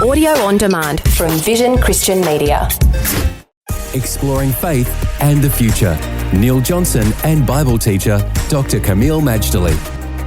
audio on demand from Vision Christian Media. Exploring faith and the future. Neil Johnson and Bible teacher Dr. Kameel Majdali.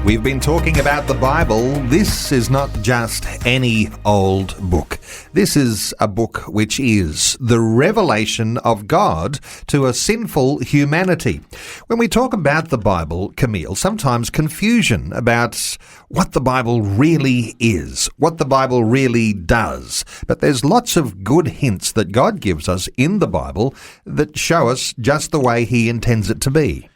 We've been talking about the Bible. This is not just any old book. This is a book which is the revelation of God to a sinful humanity. When we talk about the Bible, Kameel, sometimes confusion about what the Bible really is, what the Bible really does. But there's lots of good hints that God gives us in the Bible that show us just the way He intends it to be.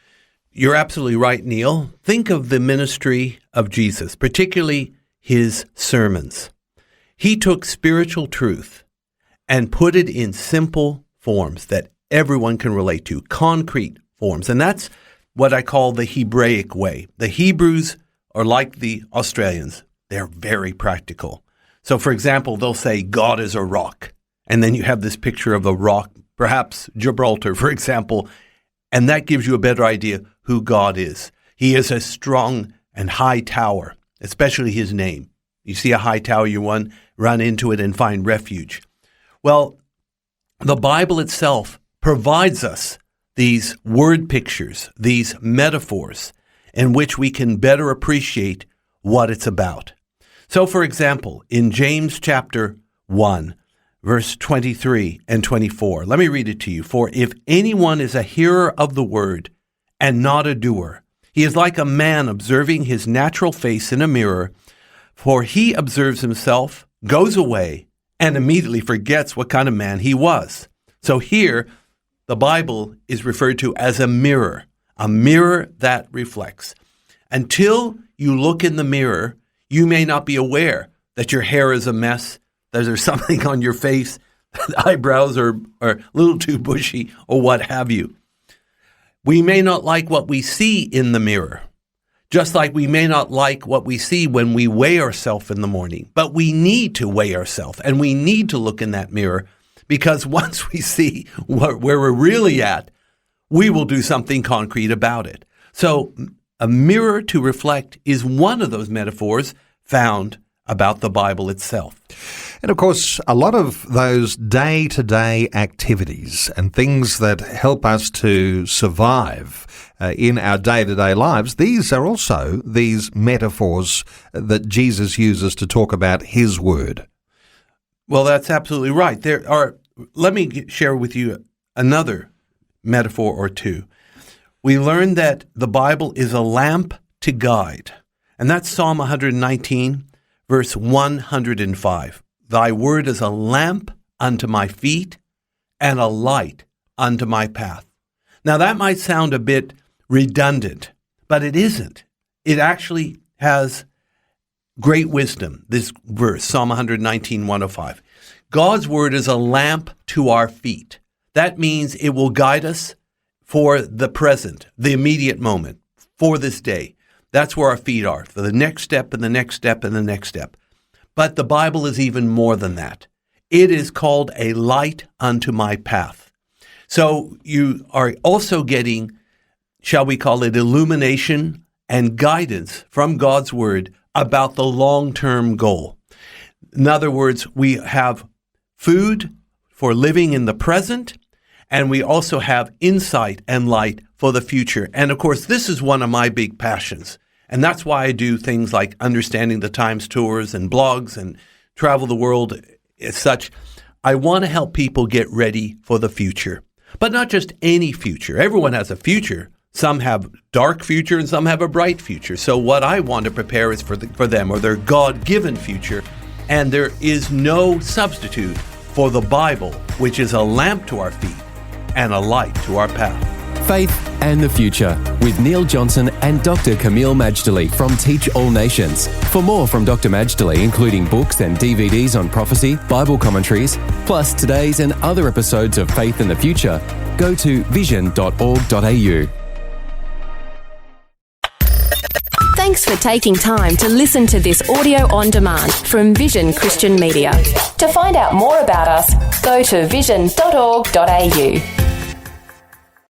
You're absolutely right, Neil. Think of the ministry of Jesus, particularly his sermons. He took spiritual truth and put it in simple forms that everyone can relate to, concrete forms. And that's what I call the Hebraic way. The Hebrews are like the Australians. They're very practical. So, for example, they'll say, God is a rock. And then you have this picture of a rock, perhaps Gibraltar, for example, and that gives you a better idea who God is. He is a strong and high tower, especially his name. You see a high tower, you run into it and find refuge. Well, the Bible itself provides us these word pictures, these metaphors, in which we can better appreciate what it's about. So, for example, in James chapter 1, verse 23 and 24. Let me read it to you. For if anyone is a hearer of the word and not a doer, he is like a man observing his natural face in a mirror. For he observes himself, goes away, and immediately forgets what kind of man he was. So here, the Bible is referred to as a mirror that reflects. Until you look in the mirror, you may not be aware that your hair is a mess, that there's something on your face, the eyebrows are a little too bushy, or what have you. We may not like what we see in the mirror, just like we may not like what we see when we weigh ourselves in the morning. But we need to weigh ourselves, and we need to look in that mirror, because once we see where we're really at, we will do something concrete about it. So a mirror to reflect is one of those metaphors found about the Bible itself. And of course, a lot of those day-to-day activities and things that help us to survive in our day-to-day lives, these are also these metaphors that Jesus uses to talk about his word. Well, that's absolutely right. Let me share with you another metaphor or two. We learn that the Bible is a lamp to guide, and that's Psalm 119, verse 105. Thy word is a lamp unto my feet and a light unto my path. Now that might sound a bit redundant, but it isn't. It actually has great wisdom, this verse, Psalm 119, 105. God's word is a lamp to our feet. That means it will guide us for the present, the immediate moment, for this day. That's where our feet are, for the next step and the next step and the next step. But the Bible is even more than that. It is called a light unto my path. So you are also getting, shall we call it, illumination and guidance from God's word about the long-term goal. In other words, we have food for living in the present, and we also have insight and light for the future. And of course, this is one of my big passions. And that's why I do things like Understanding the Times tours and blogs and travel the world as such. I want to help people get ready for the future, but not just any future. Everyone has a future. Some have dark future and some have a bright future. So what I want to prepare is for them, or their God-given future. And there is no substitute for the Bible, which is a lamp to our feet and a light to our path. Faith and the Future with Neil Johnson and Dr. Kameel Majdali from Teach All Nations. For more from Dr. Majdali, including books and DVDs on prophecy, Bible commentaries, plus today's and other episodes of Faith and the Future, go to vision.org.au. Thanks for taking time to listen to this audio on demand from Vision Christian Media. To find out more about us, go to vision.org.au.